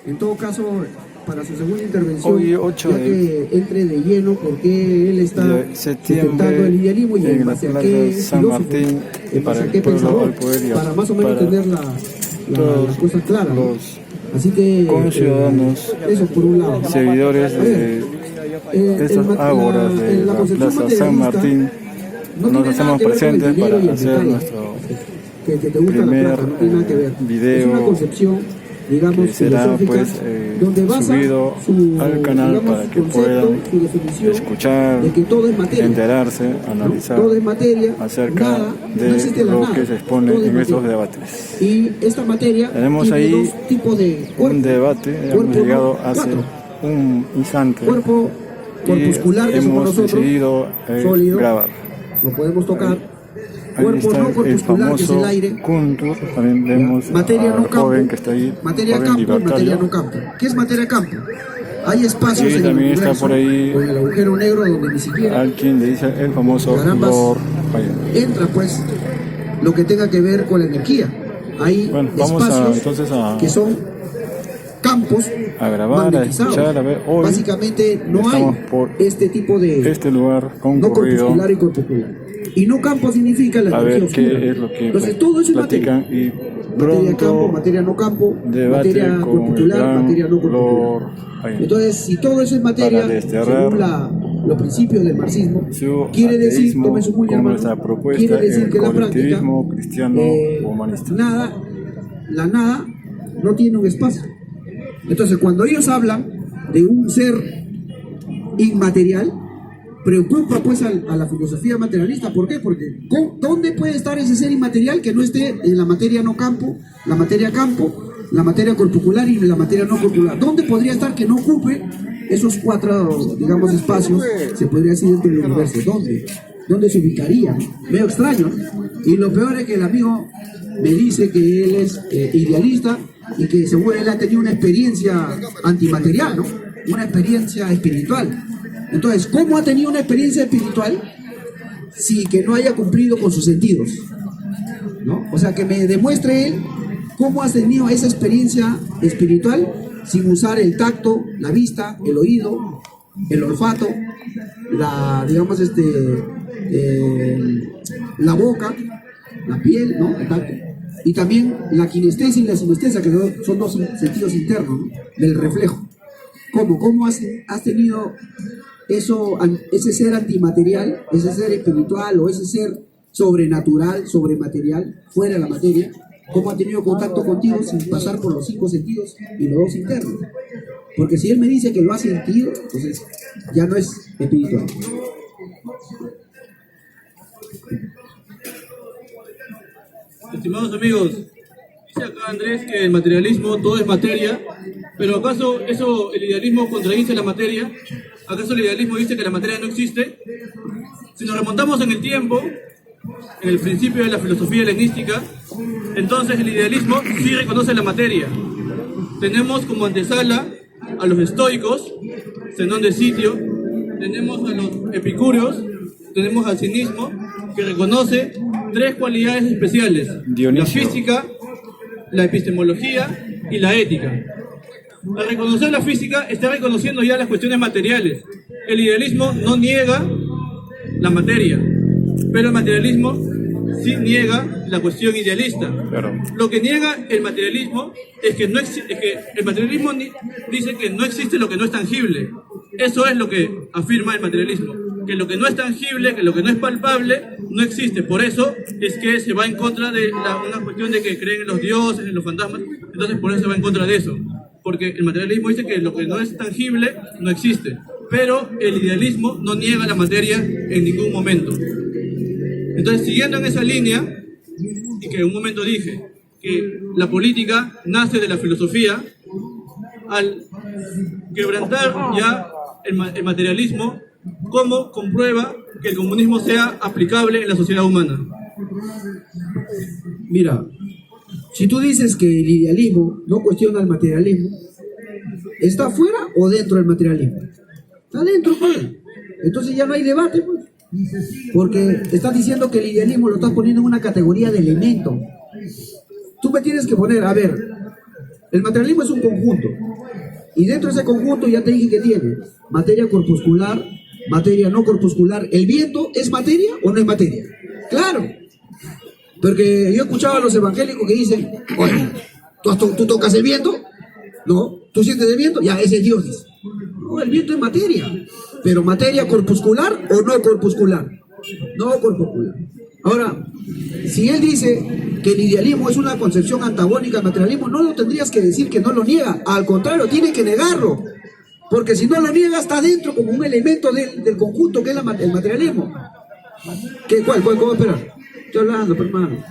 en todo caso, para su segunda intervención, Hoy, 8 ya que entre de lleno, porque él está de septiembre sustentando el idealismo y en en la base a Plaza qué San filósofo, Martín, en base para a el qué pueblo pensador, al poder y para más o menos para tener las todos cosas claras, ¿no? los Así que conciudadanos, eso por un lado. seguidores de estas ágoras de la Plaza San Martín. Nos hacemos presentes para hacer nuestro que te gusta primer la plata, no tiene nada que ver. video Es una concepción, digamos, que será filosófica, pues donde basa subido al canal para que puedan escuchar, de que todo es materia, enterarse, analizar todo es materia, acerca nada, no existe de la lo nada, que se expone todo es en estos materia. debates. Y esta materia Tenemos tiene ahí dos tipos de cuerpo. Un debate, hemos Cuerpo, llegado ¿no? hace Cuatro. un instante Cuerpo corpuscular y que somos hemos nosotros, decidido sólido, grabar. lo podemos tocar. Ahí Cuerpo está no el corpuscular, que es el famoso aire. Kuntur, también vemos Materia al no campo, joven que está ahí, materia joven campo y libertario. materia no campo. ¿Qué es materia campo? Hay espacios Y en el también está universo, por ahí o en el agujero negro donde ni siquiera Al quien le dice el famoso Carambas. Lord Byron. entra pues lo que tenga que ver con la energía. Hay Bueno, vamos espacios entonces que son campos a grabar, a magnetizados. escuchar, a ver. Hoy Básicamente no hay estamos por este tipo de este lugar no concurrido corpuscular y corpuscular. Y no campo significa la a energía ver oscura. qué es lo que Entonces todo eso es platican materia. y Materia campo, pronto materia no campo, debate materia con el corpuscular, gran materia no corpuscular. Lord Byron. Entonces, si todo eso es materia, Para desterrar según los principios del marxismo, su quiere decir, ateísmo tome su muy con hermano, nuestra propuesta quiere decir el que la práctica, colectivismo cristiano humanista. la nada no tiene un espacio. Entonces, cuando ellos hablan de un ser inmaterial, preocupa pues a la filosofía materialista. ¿Por qué? Porque ¿dónde puede estar ese ser inmaterial que no esté en la materia no campo, la materia corpuscular y la materia no corpuscular? ¿Dónde podría estar que no ocupe esos cuatro, digamos, espacios? Se podría decir dentro del universo. ¿Dónde se ubicaría? Medio extraño. Y lo peor es que el amigo me dice que él es idealista y que seguro él ha tenido una experiencia antimaterial, ¿no? Una experiencia espiritual. Entonces, ¿cómo ha tenido una experiencia espiritual si que no haya cumplido con sus sentidos? ¿No? O sea, que me demuestre él cómo has tenido esa experiencia espiritual sin usar el tacto, la vista, el oído, el olfato, digamos, la boca, la piel, ¿no? El tacto. Y también la kinestesia y la sinestesia, que son dos sentidos internos, ¿no? Del reflejo. ¿Cómo has tenido eso, ese ser antimaterial, ese ser espiritual o ese ser sobrenatural, sobrematerial, fuera de la materia? ¿Cómo ha tenido contacto contigo sin pasar por los 5 sentidos y los 2 internos? Porque si él me dice que lo ha sentido, entonces ya no es espiritual. Estimados amigos, dice acá Andrés que el materialismo todo es materia, pero ¿acaso el idealismo contradice la materia? ¿Acaso el idealismo dice que la materia no existe? Si nos remontamos en el tiempo, en el principio de la filosofía helenística, entonces el idealismo sí reconoce la materia. Tenemos como antesala a los estoicos, Zenón de Sitio, tenemos a los epicúreos, tenemos al cinismo, que reconoce 3 cualidades especiales: Dionisio. la física, la epistemología y la ética. Al reconocer la física, está reconociendo ya las cuestiones materiales. El idealismo no niega la materia, pero el materialismo sí niega la cuestión idealista. Claro. Lo que niega el materialismo es que el materialismo dice que no existe lo que no es tangible. Eso es lo que afirma el materialismo, que lo que no es tangible, que lo que no es palpable, no existe. Por eso es que se va en contra de una cuestión de que creen en los dioses, en los fantasmas. Entonces por eso se va en contra de eso, porque el materialismo dice que lo que no es tangible no existe, pero el idealismo no niega la materia en ningún momento. Entonces, siguiendo en esa línea, y que en un momento dije que la política nace de la filosofía, al quebrantar ya el materialismo, ¿cómo comprueba que el comunismo sea aplicable en la sociedad humana? Mira, si tú dices que el idealismo no cuestiona el materialismo, ¿está fuera o dentro del materialismo? Está dentro, pues. Entonces ya no hay debate, pues. Porque estás diciendo que el idealismo lo estás poniendo en una categoría de elemento. Tú me tienes que poner, a ver, El materialismo es un conjunto. Y dentro de ese conjunto ya te dije que tiene materia corpuscular, materia no corpuscular. ¿El viento es materia o no es materia? Claro. Porque yo escuchaba a los evangélicos que dicen, oye, ¿tú tocas el viento? No. ¿Tú sientes el viento? Ya, ese es Dios, dice. No, el viento es materia. Pero materia corpuscular o no corpuscular. No corpuscular. Ahora, si él dice que el idealismo es una concepción antagónica al materialismo, no lo tendrías que decir que no lo niega. Al contrario, tiene que negarlo. Porque si no lo niega, está dentro como un elemento del conjunto que es el materialismo. ¿Cuál? ¿Cómo esperar? Estoy hablando, hermano.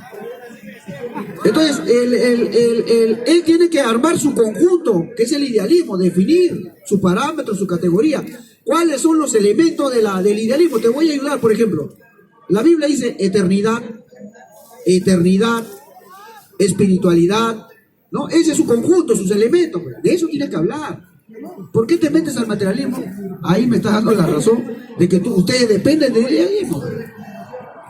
Entonces, él tiene que armar su conjunto, que es el idealismo, definir sus parámetros, su categoría. ¿Cuáles son los elementos del idealismo? Te voy a ayudar, por ejemplo. La Biblia dice eternidad, espiritualidad, ¿no? Ese es su conjunto, sus elementos. De eso tiene que hablar. ¿Por qué te metes al materialismo? Ahí me estás dando la razón de que ustedes dependen del idealismo.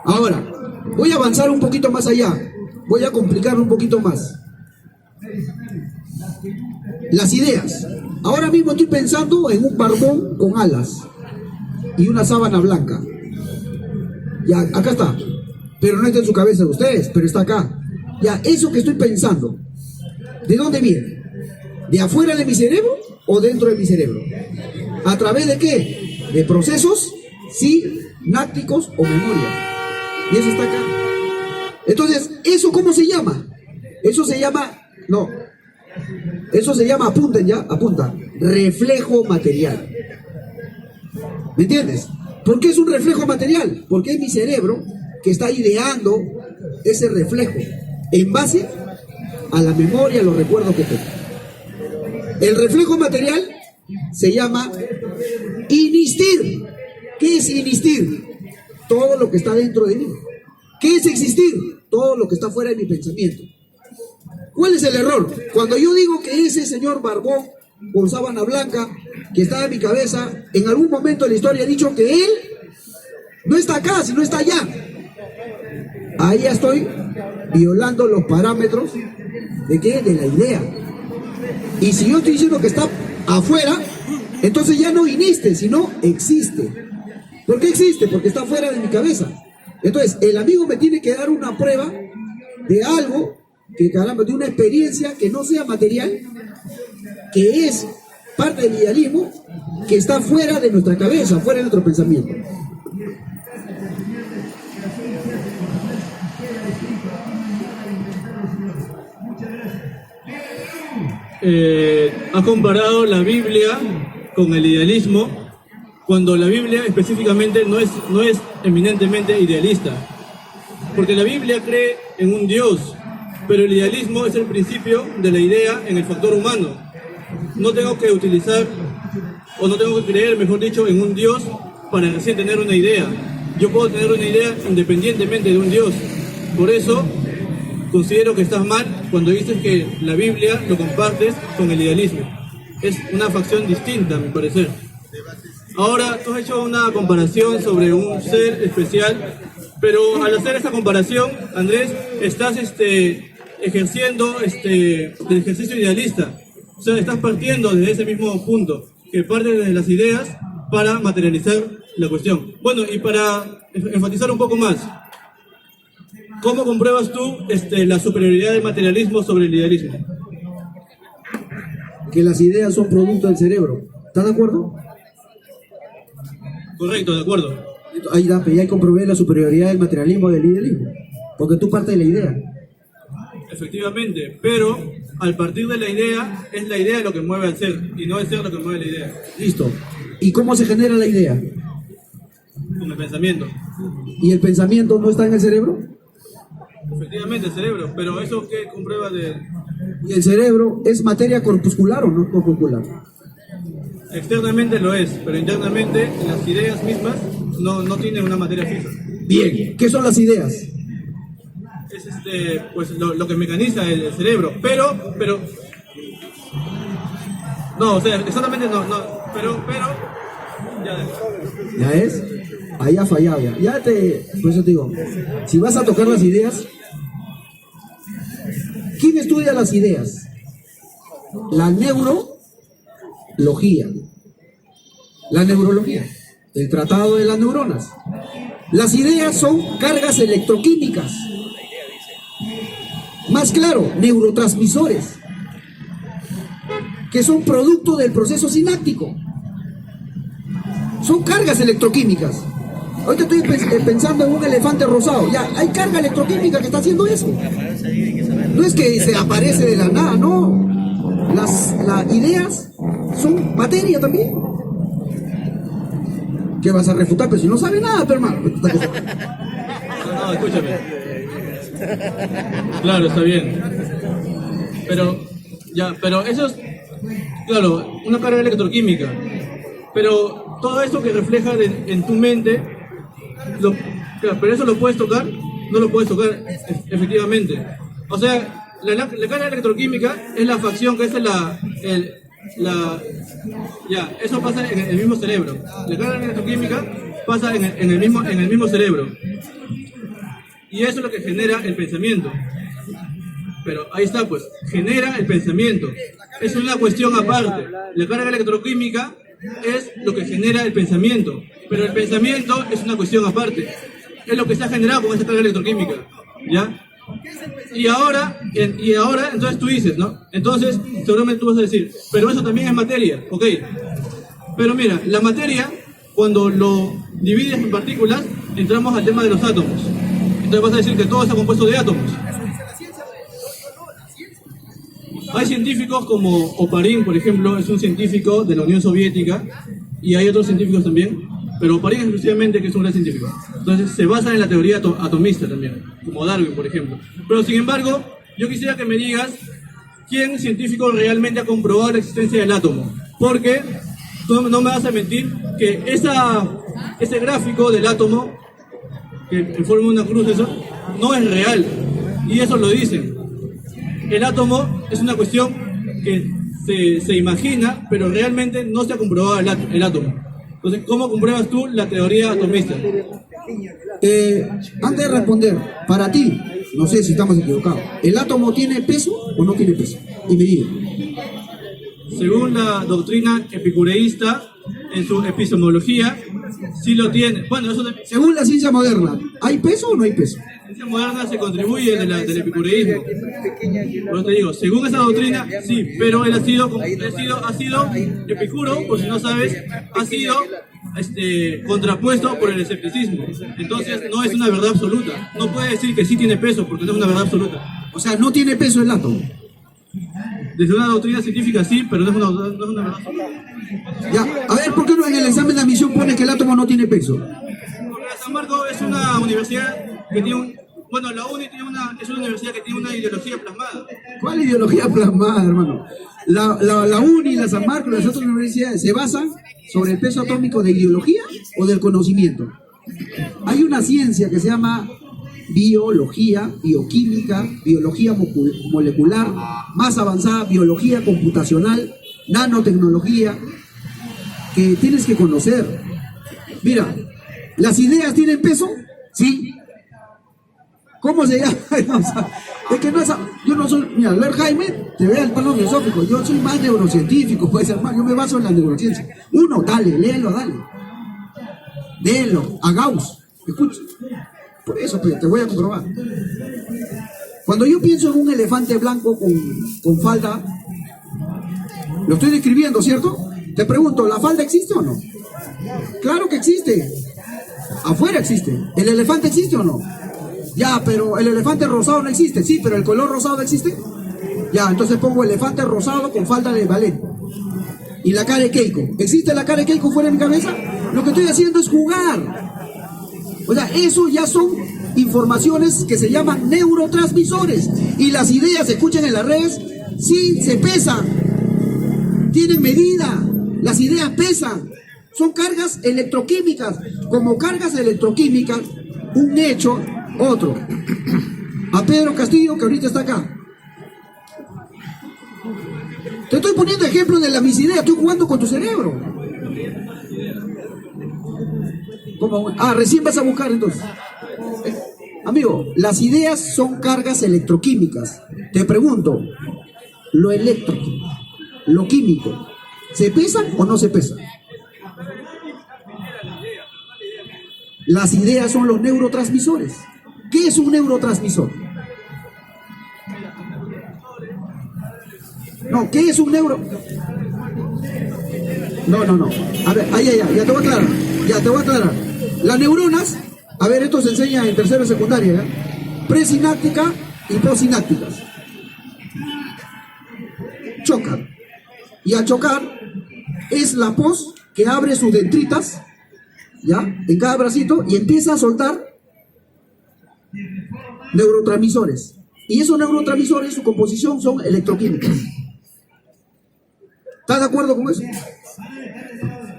Ahora, voy a avanzar un poquito más allá. Voy a complicarlo un poquito más. Las ideas. Ahora mismo estoy pensando en un barbón con alas y una sábana blanca. Ya, acá está. Pero no está en su cabeza de ustedes, pero está acá. Ya, eso que estoy pensando, ¿de dónde viene? ¿De afuera de mi cerebro o dentro de mi cerebro? ¿A través de qué? De procesos sinápticos o memoria. Y eso está acá. Entonces, ¿eso cómo se llama? Eso se llama, apunten ya, apunta, reflejo material. ¿Me entiendes? ¿Por qué es un reflejo material? Porque es mi cerebro que está ideando ese reflejo en base a la memoria, a los recuerdos que tengo. El reflejo material se llama inistir. ¿Qué es inistir? Todo lo que está dentro de mí. ¿Qué es existir? Todo lo que está fuera de mi pensamiento. ¿Cuál es el error? Cuando yo digo que ese señor barbón con sábana blanca que está en mi cabeza, en algún momento de la historia ha dicho que él no está acá, sino está allá. Ahí ya estoy violando los parámetros ¿de qué? De la idea. Y si yo estoy diciendo que está afuera, entonces ya no iniste, sino existe. ¿Por qué existe? Porque está fuera de mi cabeza. Entonces, el amigo me tiene que dar una prueba de algo, que caramba, de una experiencia que no sea material, que es parte del idealismo, que está fuera de nuestra cabeza, fuera de nuestro pensamiento. Ha comparado la Biblia con el idealismo, cuando la Biblia específicamente no es eminentemente idealista, porque la Biblia cree en un Dios, pero el idealismo es el principio de la idea en el factor humano. No tengo que utilizar, o no tengo que creer, mejor dicho, en un Dios para recién tener una idea. Yo puedo tener una idea independientemente de un Dios. Por eso considero que estás mal cuando dices que la Biblia lo compartes con el idealismo. Es una facción distinta, a mi parecer. Ahora, tú has hecho una comparación sobre un ser especial, pero al hacer esta comparación, Andrés, estás ejerciendo el ejercicio idealista. O sea, estás partiendo desde ese mismo punto, que parte desde las ideas para materializar la cuestión. Bueno, y para enfatizar un poco más, ¿cómo compruebas tú la superioridad del materialismo sobre el idealismo? Que las ideas son producto del cerebro. ¿Estás de acuerdo? Correcto, de acuerdo. Ahí da, ya comprobé la superioridad del materialismo del idealismo, porque tú partes de la idea. Efectivamente, pero al partir de la idea, es la idea lo que mueve al ser, y no el ser lo que mueve la idea. Listo. ¿Y cómo se genera la idea? Con el pensamiento. ¿Y el pensamiento no está en el cerebro? Efectivamente, el cerebro, pero ¿eso qué comprueba de...? ¿Y el cerebro es materia corpuscular o no corpuscular? Externamente lo es, pero internamente las ideas mismas no tienen una materia fija. Bien, ¿qué son las ideas? Es pues lo que mecaniza el cerebro, pero no, o sea, exactamente no, pero ¿Ya es? Ahí ha fallado ya. Por eso te digo, si vas a tocar las ideas, ¿quién estudia las ideas? la neurología. La neurología, el tratado de las neuronas. Las ideas son cargas electroquímicas. Más claro, neurotransmisores, que son producto del proceso sináptico. Son cargas electroquímicas. Ahorita estoy pensando en un elefante rosado. Ya, hay carga electroquímica que está haciendo eso. No es que se aparece de la nada, no. Las ideas son materia también. ¿Qué vas a refutar? Pero si no sabe nada, pero hermano. No, escúchame. Claro, está bien. Pero eso es, claro, una carga electroquímica. Pero todo esto que refleja en tu mente, claro, pero eso lo puedes tocar, no lo puedes tocar efectivamente. O sea, la carga electroquímica es la facción que es eso pasa en el mismo cerebro. La carga electroquímica pasa en el mismo cerebro. Y eso es lo que genera el pensamiento. Pero ahí está, pues, genera el pensamiento. Es una cuestión aparte. La carga electroquímica es lo que genera el pensamiento. Pero el pensamiento es una cuestión aparte. Es lo que se ha generado con esa carga electroquímica. ¿Ya? Y ahora, entonces tú dices, ¿no? Entonces, seguramente tú vas a decir, pero eso también es materia, ¿ok? Pero mira, la materia, cuando lo divides en partículas, entramos al tema de los átomos. Entonces vas a decir que todo está compuesto de átomos. Hay científicos como Oparin, por ejemplo, es un científico de la Unión Soviética, y hay otros científicos también, pero Oparin exclusivamente, que es un gran científico. Entonces se basa en la teoría atomista también, como Darwin, por ejemplo. Pero sin embargo, yo quisiera que me digas quién científico realmente ha comprobado la existencia del átomo. Porque tú no me vas a mentir que ese gráfico del átomo, que forma una cruz, eso, no es real. Y eso lo dicen. El átomo es una cuestión que se imagina, pero realmente no se ha comprobado el átomo. Entonces, ¿cómo compruebas tú la teoría atomista? Antes de responder, para ti, no sé si estamos equivocados, ¿el átomo tiene peso o no tiene peso? Y medida. Según la doctrina epicureísta, en su epistemología, sí lo tiene. Bueno, eso según la ciencia moderna, ¿hay peso o no hay peso? La ciencia moderna se contribuye del epicureísmo. Por eso te digo, según esa doctrina, sí, pero él ha sido Epicuro, por si no sabes, ha sido contrapuesto por el escepticismo. Entonces no es una verdad absoluta. No puede decir que sí tiene peso porque no es una verdad absoluta. O sea, no tiene peso el átomo. Desde una doctrina científica sí, pero no es una verdad absoluta. Ya, a ver, ¿por qué no en el examen de admisión pone que el átomo no tiene peso? Porque San Marcos es una universidad que tiene la UNI es una universidad que tiene una ideología plasmada. ¿Cuál ideología plasmada, hermano? La UNI, la San Marcos, las otras universidades se basan sobre el peso atómico de ideología o del conocimiento. Hay una ciencia que se llama biología, bioquímica, biología molecular, más avanzada, biología computacional, nanotecnología, que tienes que conocer. Mira, ¿las ideas tienen peso? Sí. ¿Cómo se llama? Es que no es, yo no soy, mira, ver Jaime, te vea el plano filosófico, yo soy más neurocientífico, puede ser más, yo me baso en la neurociencia. Uno, dale, léelo, dale. Léelo, a Gauss, escucha. Por eso, pues, te voy a comprobar. Cuando yo pienso en un elefante blanco con falda, lo estoy describiendo, ¿cierto? Te pregunto, ¿la falda existe o no? Claro que existe. Afuera existe. ¿El elefante existe o no? Ya, pero el elefante rosado no existe. Sí, pero el color rosado existe. Ya, entonces pongo elefante rosado con falda de ballet. Y la cara de Keiko. ¿Existe la cara de Keiko fuera de mi cabeza? Lo que estoy haciendo es jugar. O sea, eso ya son informaciones que se llaman neurotransmisores. Y las ideas se escuchan en las redes, sí, se pesan. Tienen medida. Las ideas pesan. Son cargas electroquímicas. Como cargas electroquímicas, un hecho, otro. A Pedro Castillo, que ahorita está acá. Te estoy poniendo ejemplos de mis ideas. Estoy jugando con tu cerebro. ¿Cómo? Ah, recién vas a buscar entonces. Amigo, las ideas son cargas electroquímicas. Te pregunto, lo eléctrico lo químico. ¿Se pesan o no se pesan? Las ideas son los neurotransmisores. ¿Qué es un neurotransmisor? No, ¿qué es un neuro? No. A ver, ya te voy a aclarar. Ya te voy a aclarar. Las neuronas, a ver, esto se enseña en tercero y secundaria, ¿ya? Presináptica y postsinápticas. Chocan. Y al chocar, es la pos que abre sus dendritas, ¿ya? En cada bracito y empieza a soltar neurotransmisores. Y esos neurotransmisores, su composición son electroquímicas. ¿Estás de acuerdo con eso?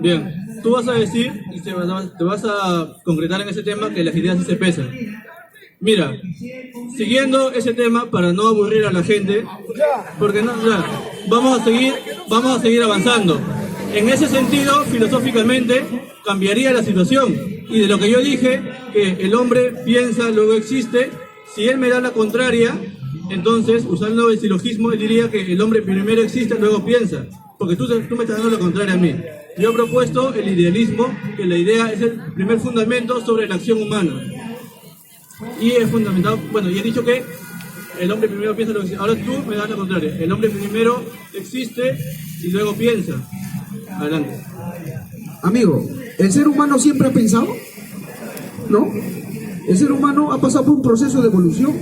Bien, tú vas a decir y te vas a concretar en ese tema que las ideas sí se pesan. Mira, siguiendo ese tema para no aburrir a la gente, porque no, ya, vamos a seguir avanzando. En ese sentido, filosóficamente, cambiaría la situación. Y de lo que yo dije, que el hombre piensa, luego existe, si él me da la contraria, entonces, usando el silogismo, él diría que el hombre primero existe, luego piensa. Porque tú me estás dando la contraria a mí. Yo he propuesto el idealismo, que la idea es el primer fundamento sobre la acción humana. Y es fundamentado, bueno, y he dicho que el hombre primero piensa, luego existe. Ahora tú me das la contraria. El hombre primero existe y luego piensa. Adelante. Amigo, ¿el ser humano siempre ha pensado? ¿No? El ser humano ha pasado por un proceso de evolución.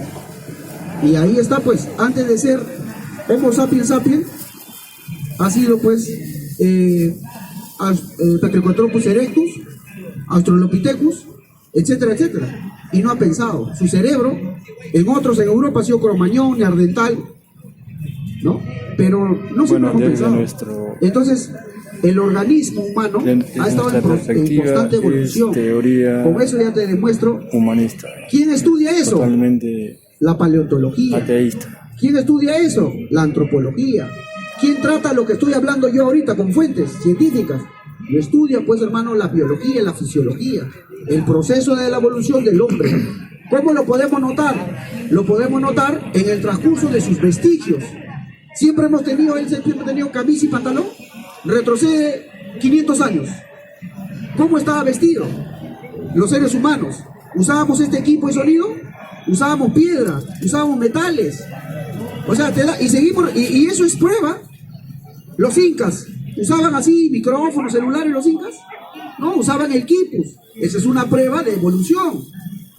Y ahí está, pues, antes de ser Homo sapiens sapiens, ha sido, pues, Patricotropus erectus, Australopithecus, etcétera, etcétera. Y no ha pensado. Su cerebro, en otros, en Europa, ha sido cromañón, neandertal, ¿no? Pero no siempre hemos pensado. Entonces, el organismo humano ha estado en constante evolución. Con eso ya te demuestro. Humanista. ¿Quién estudia eso? Totalmente. La paleontología. Ateísta. ¿Quién estudia eso? La antropología. ¿Quién trata lo que estoy hablando yo ahorita con fuentes científicas? Lo estudia, pues, hermano, la biología y la fisiología. El proceso de la evolución del hombre. ¿Cómo lo podemos notar? Lo podemos notar en el transcurso de sus vestigios. Siempre hemos tenido camisa y pantalón. Retrocede 500 años. ¿Cómo estaba vestido? Los seres humanos. ¿Usábamos este equipo de sonido? Usábamos piedra, usábamos metales. O sea, y seguimos, y eso es prueba. Los incas, ¿usaban así micrófonos, celulares los incas? No, usaban el quipus. Esa es una prueba de evolución.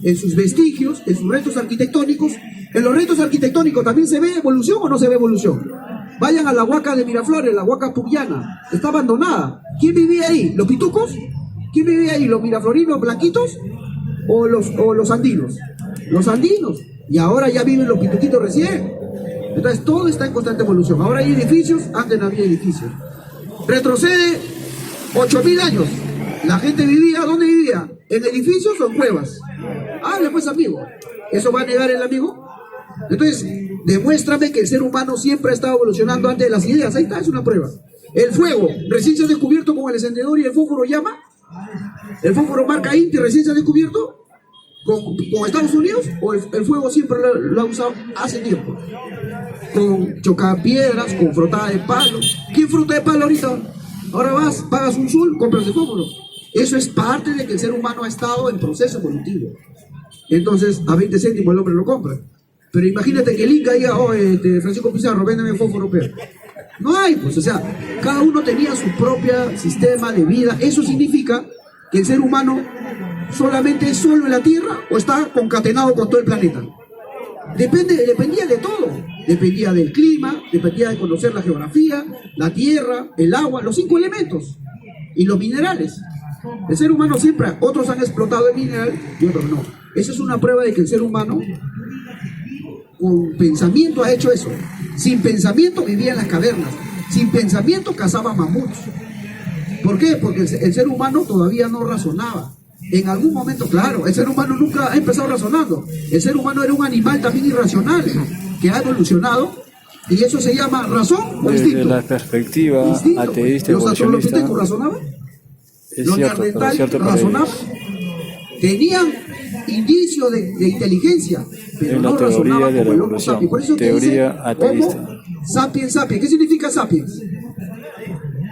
En sus vestigios, en sus restos arquitectónicos. En los restos arquitectónicos también se ve evolución o no se ve evolución. Vayan a la huaca de Miraflores, la huaca pugliana. Está abandonada. ¿Quién vivía ahí? ¿Los pitucos? ¿Quién vivía ahí? ¿Los miraflorinos blanquitos? ¿O los andinos? Los andinos. Y ahora ya viven los pituquitos recién. Entonces todo está en constante evolución. Ahora hay edificios, antes no había edificios. Retrocede 8.000 años. La gente vivía, ¿dónde vivía? ¿En edificios o en cuevas? Hable pues, amigo. ¿Eso va a negar el amigo? Entonces, demuéstrame que el ser humano siempre ha estado evolucionando antes de las ideas. Ahí está, es una prueba. El fuego, recién se ha descubierto con el encendedor y el fósforo llama. El fósforo marca Inti, recién se ha descubierto con Estados Unidos, o el fuego siempre lo ha usado hace tiempo. Con chocapiedras, con frotada de palo. ¿Quién frota de palo ahorita? Ahora vas, pagas un sol, compras el fósforo. Eso es parte de que el ser humano ha estado en proceso evolutivo. Entonces, a 20 céntimos el hombre lo compra. Pero imagínate que el Inca diga, Francisco Pizarro, véndeme fósforo, pero no hay, pues, o sea, cada uno tenía su propio sistema de vida. Eso significa que el ser humano solamente es solo en la Tierra o está concatenado con todo el planeta. Dependía de todo. Dependía del clima, dependía de conocer la geografía, la tierra, el agua, los 5 elementos y los minerales. El ser humano siempre, otros han explotado el mineral y otros no. Esa es una prueba de que el ser humano con pensamiento ha hecho eso. Sin pensamiento vivía en las cavernas. Sin pensamiento cazaba mamuts. ¿Por qué? Porque el ser humano todavía no razonaba. En algún momento, claro, el ser humano nunca ha empezado razonando. El ser humano era un animal también irracional, que ha evolucionado, y eso se llama razón o instinto. Desde la perspectiva instinto, ateísta, ¿los australopithecus razonaban? ¿Los neandertales razonaban? Tenían indicio de inteligencia, pero no razonaban como el Homo sapiens. Por eso te dice Homo sapiens sapiens. ¿Qué significa sapiens?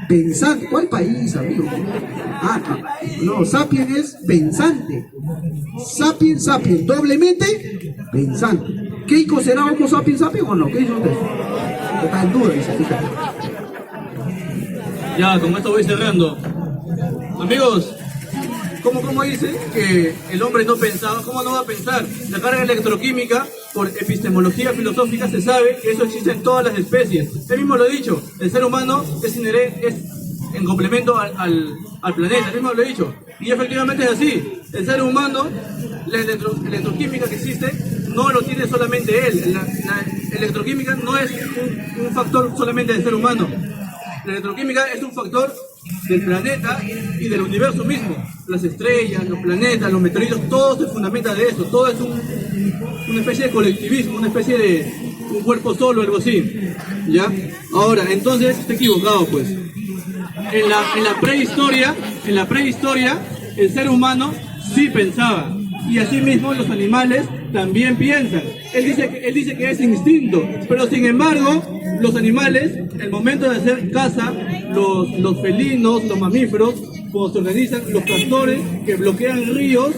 Pensante. ¿Cuál país, amigo? No, sapien es pensante. Sapien, doblemente pensante. ¿Keiko será homo sapien o no? ¿Qué dice usted? Está en duda, dice. Ya, con esto voy cerrando. Amigos, ¿cómo dice que el hombre no pensaba? ¿Cómo no va a pensar? La carga electroquímica, por epistemología filosófica, se sabe que eso existe en todas las especies. Él mismo lo ha dicho, el ser humano es en complemento al planeta, él mismo lo ha dicho. Y efectivamente es así. El ser humano, la electroquímica que existe, no lo tiene solamente él. La electroquímica no es un factor solamente del ser humano. La electroquímica es un factor del planeta y del universo mismo. Las estrellas, los planetas, los meteoritos, todo se fundamenta de eso. Todo es una especie de colectivismo, una especie de un cuerpo solo, algo así. ¿Ya? Ahora, entonces, está equivocado, pues. En la prehistoria, el ser humano sí pensaba. Y asimismo los animales también piensan. Él dice que es instinto, pero sin embargo, los animales, el momento de hacer caza, los felinos, los mamíferos, cuando se organizan, los castores que bloquean ríos,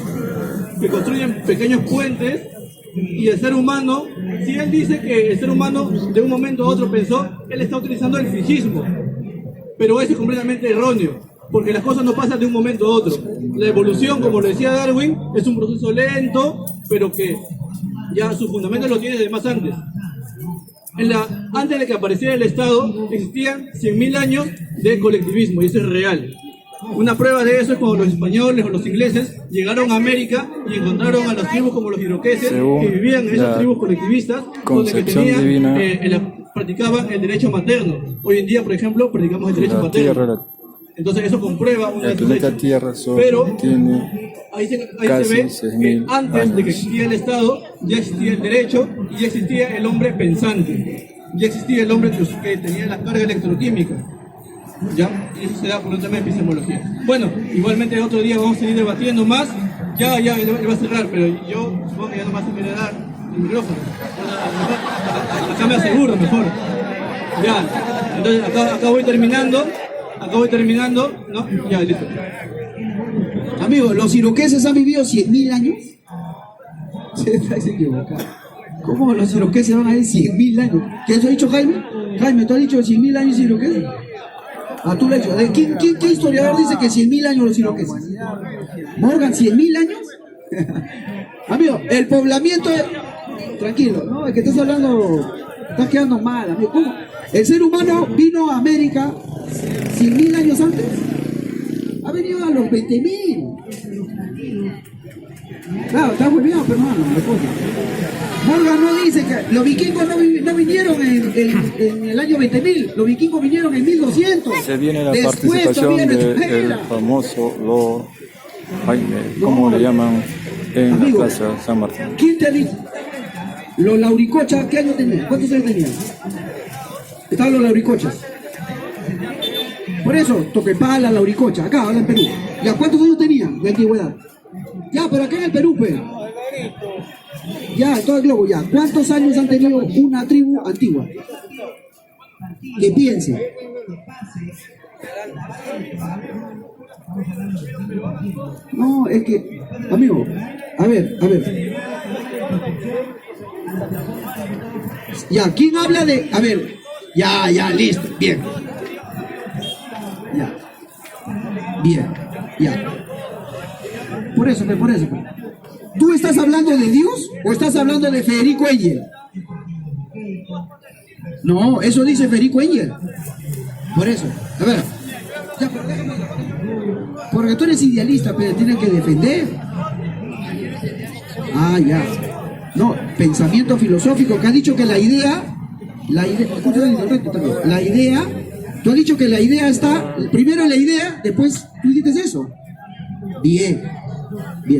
que construyen pequeños puentes, y el ser humano, si él dice que el ser humano de un momento a otro pensó, él está utilizando el fijismo, pero eso es completamente erróneo. Porque las cosas no pasan de un momento a otro. La evolución, como lo decía Darwin, es un proceso lento, pero que ya su fundamento lo tiene desde más antes. Antes de que apareciera el Estado, existían 100.000 años de colectivismo, y eso es real. Una prueba de eso es cuando los españoles o los ingleses llegaron a América y encontraron a las tribus como los iroqueses, que vivían en esas tribus colectivistas, donde que tenían, practicaban el derecho materno. Hoy en día, por ejemplo, practicamos el derecho materno. Entonces eso comprueba una el planeta Tierra pero tiene ahí se ve que antes de que existía el Estado ya existía el derecho y ya existía el hombre pensante, ya existía el hombre que tenía la carga electroquímica, ¿ya? Y eso se da por un tema de epistemología. Bueno, igualmente otro día vamos a seguir debatiendo más. Ya él va a cerrar, pero yo supongo que ya no más se quiere dar el micrófono. Acá me aseguro mejor. Ya, entonces acá voy terminando, ¿no? Ya, listo. Amigos, ¿los iroqueses han vivido 100.000 años? Se está equivocado. ¿Cómo los iroqueses van a vivir 100.000 años? ¿Qué eso ha dicho Jaime? Jaime, ¿tú has dicho 100.000 años iroqueses? Tú lo has dicho. ¿Qué historiador dice que 100.000 años los iroqueses? ¿Morgan, 100.000 años? Amigo, el poblamiento... Tranquilo, ¿no? Es que estás hablando... Estás quedando mal, amigo. ¿Cómo? El ser humano vino a América 100.000 años antes. Ha venido a los 20.000. Claro, está muy bien, pero no, Morgan no dice que los vikingos no vinieron en el año 20.000, los vikingos vinieron en 1200. Se viene la participación del famoso Lord Jaime, ¿cómo le llaman en la Plaza San Martín? ¿Quién te dice? Los lauricochas, ¿qué años tenían? ¿Cuántos años tenían? Estaban los lauricochas. Por eso, Toquepala, lauricocha, acá, ahora en Perú. ¿Ya cuántos años tenían de antigüedad? Ya, pero acá en el Perú, pues. Ya, en todo el globo, ya. ¿Cuántos años han tenido una tribu antigua? Que piense. No, es que, amigo, a ver. Ya, ¿quién habla de...? A ver, ya, listo, bien. Ya. Por eso. ¿Tú estás hablando de Dios o estás hablando de Federico Engel? No, eso dice Federico Engel. Por eso, a ver. Ya, pero déjame. Porque tú eres idealista, pero tienes que defender. Ya. No, pensamiento filosófico, que ha dicho que la idea, escúchame, la idea, tú has dicho que la idea está, primero la idea, después tú dijiste eso. Bien,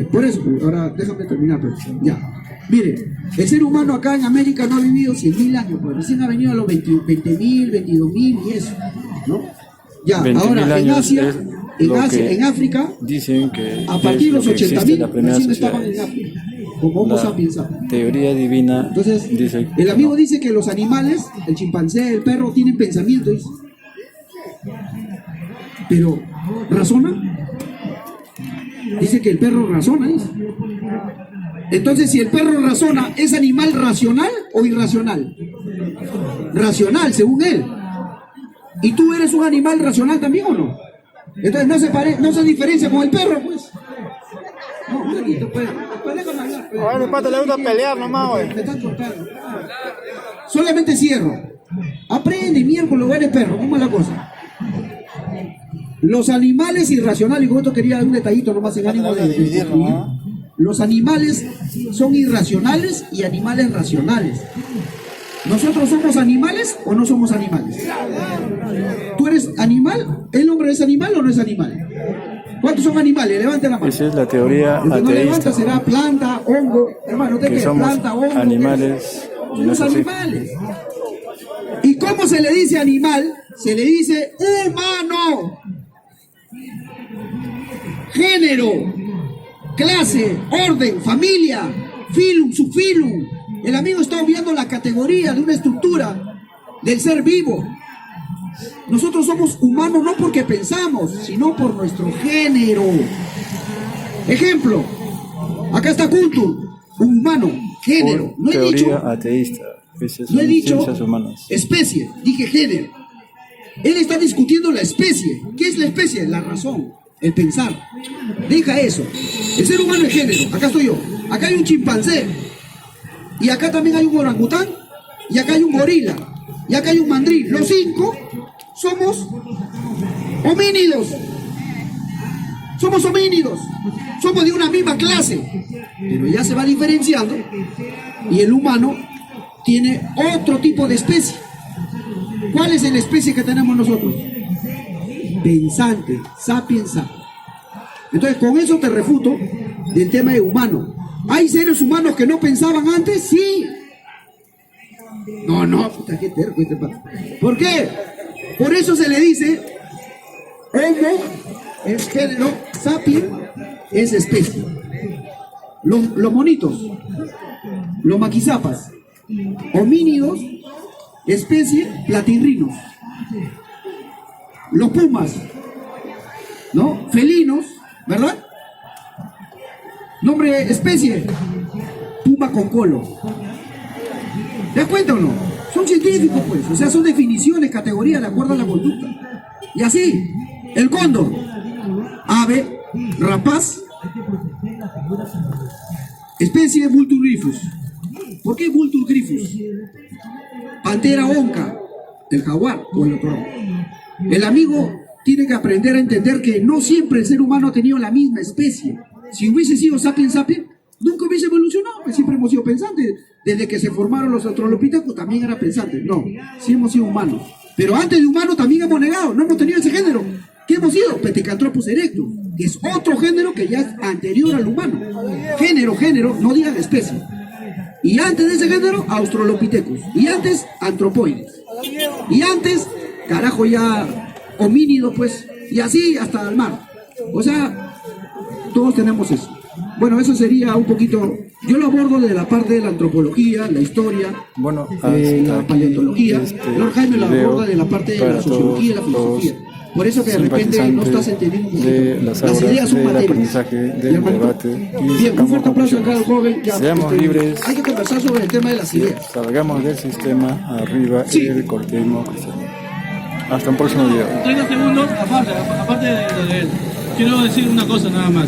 por eso, ahora déjame terminar, pues. Ya. Mire, el ser humano acá en América no ha vivido 100.000 años, pues recién ha venido a los 20.000, 22.000 y eso, ¿no? Ya, ahora en Asia, en África, dicen que a partir de los 80.000 recién estaban en África. Como Homo sapiens. Teoría divina. Entonces, dice el amigo dice que los animales, el chimpancé, el perro, tienen pensamiento. Dice. Pero, ¿razona? Dice que el perro razona, dice. Entonces, si el perro razona, ¿es animal racional o irracional? Racional, según él. ¿Y tú eres un animal racional también o no? Entonces no se diferencia con el perro, pues. No, un poquito, pues. Déjame hablar, pues. Ahora el pato le gusta pelear nomás, güey. Me están cortando. Solamente cierro. Aprende, miércoles, eres perro. ¿Cómo es la cosa? Los animales irracionales, y con esto quería dar un detallito nomás en ánimo de concluir. Los animales son irracionales y animales racionales. ¿Nosotros somos animales o no somos animales? ¿Tú eres animal? ¿El hombre es animal o no es animal? ¿Cuántos son animales? Levanten la mano. Esa es la teoría El que no levanta ateísta. será planta, hongo. Hermano, ¿te Que qué? somos Planta, hongo. animales. Y no Somos es así. animales. ¿Y cómo se le dice animal? Se le dice humano. Género, clase, orden, familia, filum, subfilum. El amigo está obviando la categoría de una estructura del ser vivo. Nosotros somos humanos no porque pensamos, sino por nuestro género. Ejemplo, acá está Kuntu, un humano, género. No he Teoría dicho, ateísta. Esas no he son dicho ciencias humanas. especie, dije género. Él está discutiendo la especie. ¿Qué es la especie? La razón, el pensar. Deja eso. El ser humano es género. Acá estoy yo. Acá hay un chimpancé. Y acá también hay un orangután. Y acá hay un gorila. Y acá hay un mandril. Los 5 somos homínidos. Somos homínidos. Somos de una misma clase. Pero ya se va diferenciando. Y el humano tiene otro tipo de especie. ¿Cuál es la especie que tenemos nosotros? Pensante, sapiens sapiens. Entonces, con eso te refuto del tema de humano. ¿Hay seres humanos que no pensaban antes? Sí. No, puta, qué terco este pato. ¿Por qué? Por eso se le dice Homo es género, sapiens es especie. Los monitos, los maquizapas, homínidos, especie, platirrinos. Los pumas, ¿no? Felinos, ¿verdad? Nombre, especie, puma con colo. ¿Te das cuenta o no? Son científicos, pues. O sea, son definiciones, categorías de acuerdo a la conducta. Y así, el cóndor, ave, rapaz, especie Vultur grifus. ¿Por qué Vultur grifus? Pantera onca, el jaguar o el otro. El amigo tiene que aprender a entender que no siempre el ser humano ha tenido la misma especie. Si hubiese sido sapiens sapiens, nunca hubiese evolucionado, pues siempre hemos sido pensantes. Desde que se formaron los australopithecus también eran pensantes. No, sí hemos sido humanos. Pero antes de humanos también hemos negado, no hemos tenido ese género. ¿Qué hemos sido? Pithecanthropus erectus, que es otro género que ya es anterior al humano. Género, no digan especie. Y antes de ese género, Australopithecus. Y antes, antropoides. Y antes, carajo, ya homínido, pues. Y así hasta el mar. O sea, todos tenemos eso. Bueno, eso sería un poquito. Yo lo abordo de la parte de la antropología, la historia, Bueno, la paleontología. Lord Jaime lo aborda de la parte de la sociología y la filosofía. Por eso que de repente no estás entendiendo un poquito. Las ideas son materias. Aprendizaje, del debate. Bien, un fuerte aplauso a cada joven. Ya, Seamos libres. Hay que conversar sobre el tema de las ideas. Salgamos del sistema, arriba Sí. el cortismo cristiano. Hasta un próximo video. 30 segundos, aparte de él. Quiero decir una cosa nada más.